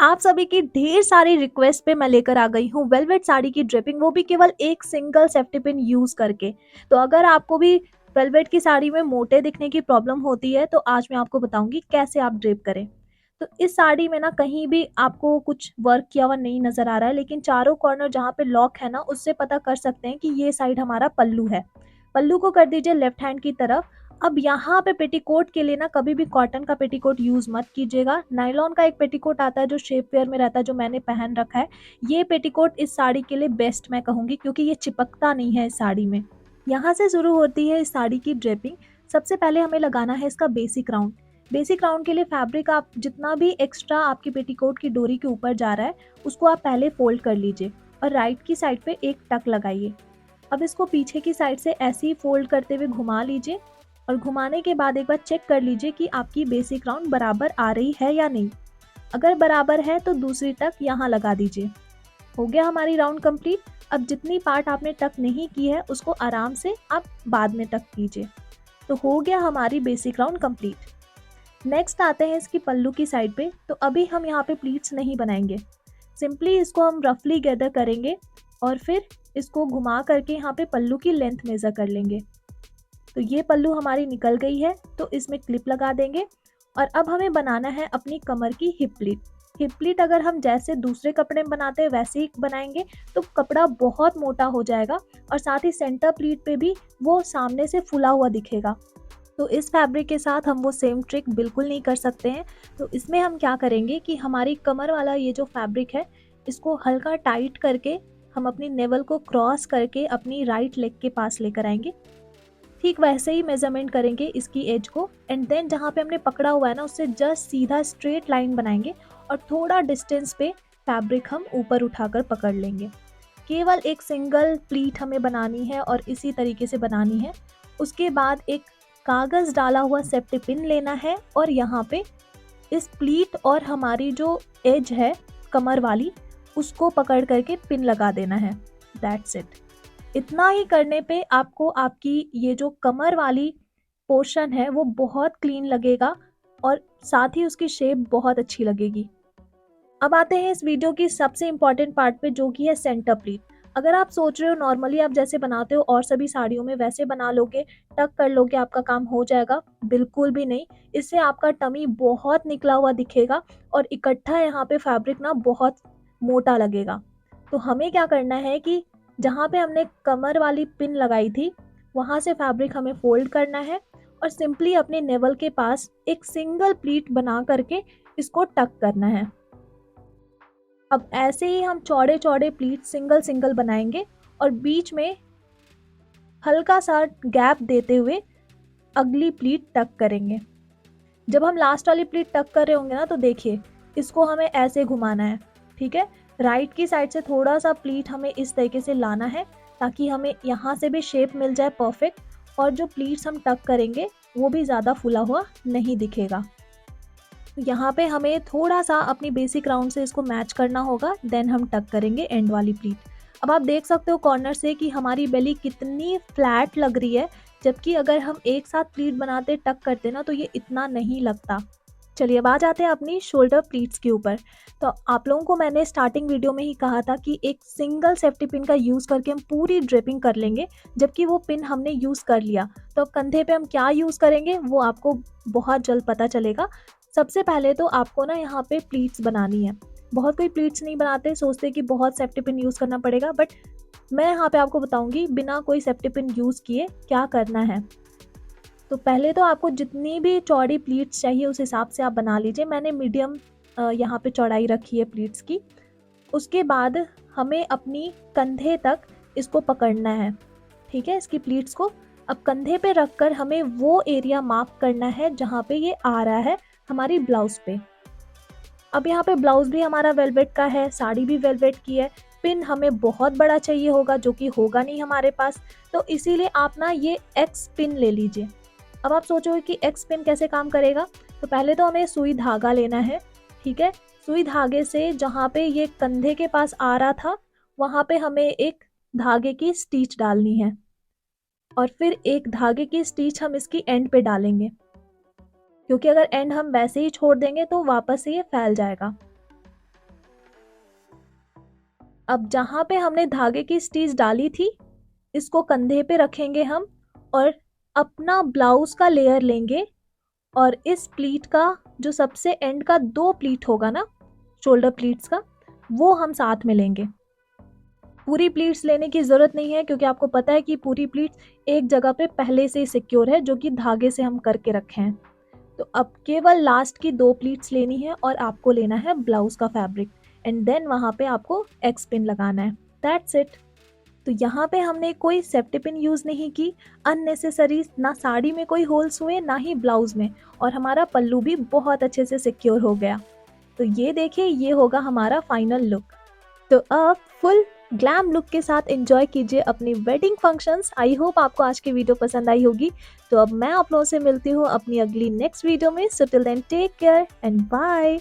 आप सभी की ढेर सारी रिक्वेस्ट पे मैं लेकर आ गई हूँ वेलवेट साड़ी की ड्रेपिंग, वो भी केवल एक सिंगल सेफ्टी पिन यूज करके। तो अगर आपको भी वेलवेट की साड़ी में मोटे दिखने की प्रॉब्लम होती है तो आज मैं आपको बताऊंगी कैसे आप ड्रेप करें। तो इस साड़ी में ना कहीं भी आपको कुछ वर्क किया हुआ नहीं नजर आ रहा है, लेकिन चारों कॉर्नर जहाँ पे लॉक है ना उससे पता कर सकते हैं कि ये साइड हमारा पल्लू है। पल्लू को कर दीजिए लेफ्ट हैंड की तरफ। अब यहाँ पे पेटीकोट के लिए ना कभी भी कॉटन का पेटीकोट यूज मत कीजिएगा। नायलॉन का एक पेटीकोट आता है जो शेप वेयर में रहता है, जो मैंने पहन रखा है। ये पेटीकोट इस साड़ी के लिए बेस्ट मैं कहूंगी, क्योंकि ये चिपकता नहीं है इस साड़ी में। यहाँ से शुरू होती है इस साड़ी की ड्रेपिंग। सबसे पहले हमें लगाना है इसका बेसिक राउंड। बेसिक राउंड के लिए फैब्रिक आप जितना भी एक्स्ट्रा आपकी पेटीकोट की डोरी के ऊपर जा रहा है उसको आप पहले फोल्ड कर लीजिए और राइट की साइड पे एक टक लगाइए। अब इसको पीछे की साइड से ऐसे ही फोल्ड करते हुए घुमा लीजिए और घुमाने के बाद एक बार चेक कर लीजिए कि आपकी बेसिक राउंड बराबर आ रही है या नहीं। अगर बराबर है तो दूसरी टक यहाँ लगा दीजिए। हो गया हमारी राउंड कंप्लीट। अब जितनी पार्ट आपने टक नहीं की है उसको आराम से आप बाद में टक कीजिए। तो हो गया हमारी बेसिक राउंड कंप्लीट। नेक्स्ट आते हैं इसकी पल्लू की साइड पे। तो अभी हम यहाँ पे प्लीट्स नहीं बनाएंगे, सिंपली इसको हम रफली गैदर करेंगे और फिर इसको घुमा करके यहाँ पे पल्लू की लेंथ मेजर कर लेंगे। तो ये पल्लू हमारी निकल गई है, तो इसमें क्लिप लगा देंगे। और अब हमें बनाना है अपनी कमर की हिप प्लीट। हिप प्लीट अगर हम जैसे दूसरे कपड़े में बनाते हैं वैसे ही बनाएंगे तो कपड़ा बहुत मोटा हो जाएगा और साथ ही सेंटर प्लीट पे भी वो सामने से फुला हुआ दिखेगा। तो इस फैब्रिक के साथ हम वो सेम ट्रिक बिल्कुल नहीं कर सकते हैं। तो इसमें हम क्या करेंगे कि हमारी कमर वाला ये जो फैब्रिक है इसको हल्का टाइट करके हम अपनी नेवल को क्रॉस करके अपनी राइट लेग के पास लेकर आएंगे। ठीक वैसे ही मेजरमेंट करेंगे इसकी एज को एंड देन जहाँ पे हमने पकड़ा हुआ है ना उससे जस्ट सीधा स्ट्रेट लाइन बनाएंगे और थोड़ा डिस्टेंस पे फैब्रिक हम ऊपर उठाकर पकड़ लेंगे। केवल एक सिंगल प्लीट हमें बनानी है और इसी तरीके से बनानी है। उसके बाद एक कागज़ डाला हुआ सेफ्टी पिन लेना है और यहाँ पे इस प्लीट और हमारी जो एज है कमर वाली उसको पकड़ करके पिन लगा देना है। That's it. इतना ही करने पे आपको आपकी ये जो कमर वाली पोर्शन है वो बहुत क्लीन लगेगा और साथ ही उसकी शेप बहुत अच्छी लगेगी। अब आते हैं इस वीडियो की सबसे इम्पॉर्टेंट पार्ट पे, जो कि है सेंटर प्लीट। अगर आप सोच रहे हो नॉर्मली आप जैसे बनाते हो और सभी साड़ियों में वैसे बना लोगे, टक कर लोगे, आपका काम हो जाएगा, बिल्कुल भी नहीं। इससे आपका टमी बहुत निकला हुआ दिखेगा और इकट्ठा यहाँ पे फैब्रिक ना बहुत मोटा लगेगा। तो हमें क्या करना है कि जहाँ पे हमने कमर वाली पिन लगाई थी वहाँ से फैब्रिक हमें फोल्ड करना है और सिंपली अपने नेवल के पास एक सिंगल प्लीट बना करके इसको टक करना है। अब ऐसे ही हम चौड़े चौड़े प्लीट सिंगल सिंगल बनाएंगे और बीच में हल्का सा गैप देते हुए अगली प्लीट टक करेंगे। जब हम लास्ट वाली प्लीट टक कर रहे होंगे ना तो देखिए इसको हमें ऐसे घुमाना है। ठीक है, राइट की साइड से थोड़ा सा प्लीट हमें इस तरीके से लाना है ताकि हमें यहाँ से भी शेप मिल जाए परफेक्ट, और जो प्लीट्स हम टक करेंगे वो भी ज़्यादा फुला हुआ नहीं दिखेगा। तो यहाँ पे हमें थोड़ा सा अपनी बेसिक राउंड से इसको मैच करना होगा, देन हम टक करेंगे एंड वाली प्लीट। अब आप देख सकते हो कॉर्नर से कि हमारी बेली कितनी फ्लैट लग रही है, जबकि अगर हम एक साथ प्लीट बनाते टक करते ना तो ये इतना नहीं लगता। चलिए अब आ जाते हैं अपनी शोल्डर प्लीट्स के ऊपर। तो आप लोगों को मैंने स्टार्टिंग वीडियो में ही कहा था कि एक सिंगल सेफ्टी पिन का यूज़ करके हम पूरी ड्रेपिंग कर लेंगे, जबकि वो पिन हमने यूज़ कर लिया। तो अब कंधे पे हम क्या यूज़ करेंगे वो आपको बहुत जल्द पता चलेगा। सबसे पहले तो आपको ना यहाँ पे प्लीट्स बनानी है। बहुत कोई प्लीट्स नहीं बनाते, सोचते कि बहुत सेफ्टी पिन यूज़ करना पड़ेगा, बट मैं यहाँ पे आपको बताऊँगी बिना कोई सेफ्टी पिन यूज़ किए क्या करना है। तो पहले तो आपको जितनी भी चौड़ी प्लीट्स चाहिए उस हिसाब से आप बना लीजिए। मैंने मीडियम यहाँ पे चौड़ाई रखी है प्लीट्स की। उसके बाद हमें अपनी कंधे तक इसको पकड़ना है। ठीक है, इसकी प्लीट्स को अब कंधे पे रखकर हमें वो एरिया मार्क करना है जहाँ पे ये आ रहा है हमारी ब्लाउज पे। अब यहाँ पे ब्लाउज भी हमारा वेलवेट का है, साड़ी भी वेलवेट की है। पिन हमें बहुत बड़ा चाहिए होगा जो कि होगा नहीं हमारे पास, तो इसीलिए आप ना ये एक्स पिन ले लीजिए। अब आप सोचोगे कि एक्स पिन कैसे काम करेगा, तो पहले तो हमें सुई धागा लेना है। ठीक है, सुई धागे से जहाँ पे ये कंधे के पास आ रहा था वहाँ पे हमें एक धागे की स्टिच डालनी है और फिर एक धागे की स्टिच हम इसकी एंड पे डालेंगे, क्योंकि अगर एंड हम वैसे ही छोड़ देंगे तो वापस से ये फैल जाएगा। अब जहाँ पे हमने धागे की स्टिच डाली थी, इसको कंधे पे रखेंगे हम और अपना ब्लाउज का लेयर लेंगे और इस प्लीट का जो सबसे एंड का 2 प्लीट होगा ना, शोल्डर प्लीट्स का, वो हम साथ में लेंगे। पूरी प्लीट्स लेने की ज़रूरत नहीं है क्योंकि आपको पता है कि पूरी प्लीट्स एक जगह पे पहले से ही सिक्योर है जो कि धागे से हम करके रखे हैं। तो अब केवल लास्ट की 2 प्लीट्स लेनी है और आपको लेना है ब्लाउज का फैब्रिक एंड देन वहाँ पे आपको एक्स पिन लगाना है। That's it. तो यहाँ पे हमने कोई सेफ्टी पिन यूज़ नहीं की, अननेसेसरी, ना साड़ी में कोई होल्स हुए ना ही ब्लाउज में, और हमारा पल्लू भी बहुत अच्छे से सिक्योर हो गया। तो ये देखिए, ये होगा हमारा फाइनल लुक। तो अब फुल ग्लैम लुक के साथ एंजॉय कीजिए अपनी वेडिंग फंक्शंस। आई होप आपको आज की वीडियो पसंद आई होगी। तो अब मैं आप लोगों से मिलती हूँ अपनी अगली नेक्स्ट वीडियो में। So till then take care and bye.